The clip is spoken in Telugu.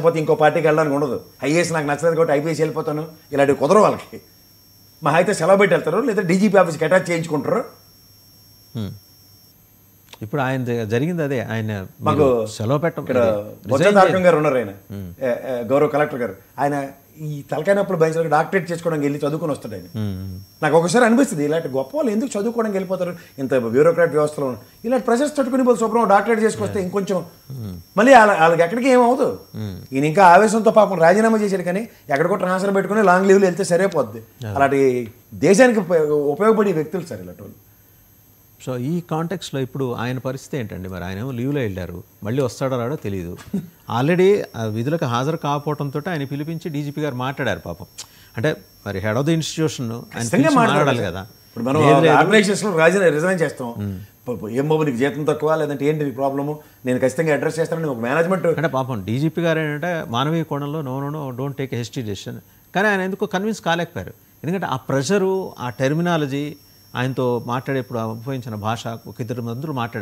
లేకపోతే ఇంకో పార్టీకి వెళ్ళడానికి ఉండదు. ఐఏఎస్ నాకు నచ్చలేదు కాబట్టి ఐపీఎస్ వెళ్ళిపోతాను, ఇలాంటివి కుదరవు వాళ్ళకి. మా అయితే సెలవు పెట్టి వెళ్తారు, లేదా డీజీపీ ఆఫీస్కి అటాచ్ చేయించుకుంటారు. ఇప్పుడు ఆయన జరిగింది అదే. ఆయన మాకు సెలవు పెట్టడం. ఇక్కడ బొత్స గారు ఉన్నారు, ఆయన గౌరవ కలెక్టర్ గారు. ఆయన ఈ తలకాయ నొప్పులు భరించడానికి డాక్టరేట్ చేసుకోవడానికి వెళ్ళి చదువుకొని వస్తాడు ఆయన. నాకు ఒకసారి అనిపిస్తుంది, ఇలాంటి గొప్ప వాళ్ళు ఎందుకు చదువుకోవడానికి వెళ్ళిపోతారు ఇంత బ్యూరోక్రాట్ వ్యవస్థలో. ఇలాంటి ప్రెషర్స్ తట్టుకుని పోతే శుభ్రం డాక్టరేట్ చేసుకొస్తే ఇంకొంచెం మళ్ళీ వాళ్ళకి ఎక్కడికి ఏమవుతుంది. ఈయన ఇంకా ఆవేశంతో పాపం రాజీనామా చేశాడు, కానీ ఎక్కడికో ట్రాన్స్ఫర్ పెట్టుకుని లాంగ్ లీవ్లో వెళ్తే సరిపోద్ది. అలాంటి దేశానికి ఉపయోగపడే వ్యక్తులు సార్ ఇలాంటి వాళ్ళు. సో ఈ కాంటెక్స్లో ఇప్పుడు ఆయన పరిస్థితి ఏంటండి? మరి ఆయన ఏమో లీవ్లో వెళ్ళారు, మళ్ళీ వస్తాడో రాడో తెలియదు. ఆల్రెడీ విధులకు హాజరు కాకపోవడంతో ఆయన పిలిపించి డీజీపీ గారు మాట్లాడారు పాపం. అంటే మరి హెడ్ ఆఫ్ ది ఇన్స్టిట్యూషన్ ఆయన మాట్లాడాలి కదా. ఇప్పుడు మనం ఆర్గనైజేషన్లో రిజైన్ చేస్తాం, ఏం బాబు నీకు జీతం తక్కువ, లేదంటే ఏంటి నీ ప్రాబ్లము, నేను ఖచ్చితంగా అడ్రస్ చేస్తానని ఒక మేనేజ్మెంట్. అంటే పాపం డీజీపీ గారు ఏంటంటే మానవీయ కోణంలో no don't take hasty decision, కానీ ఆయన ఎందుకో కన్విన్స్ కాలేకపోయారు. ఎందుకంటే ఆ ప్రెషరు, ఆ టెర్మినాలజీ, ఆయనతో మాట్లాడేప్పుడు ఉపయోగించిన భాష, ఒక ఇద్దరు మందులు మాట్లాడారు.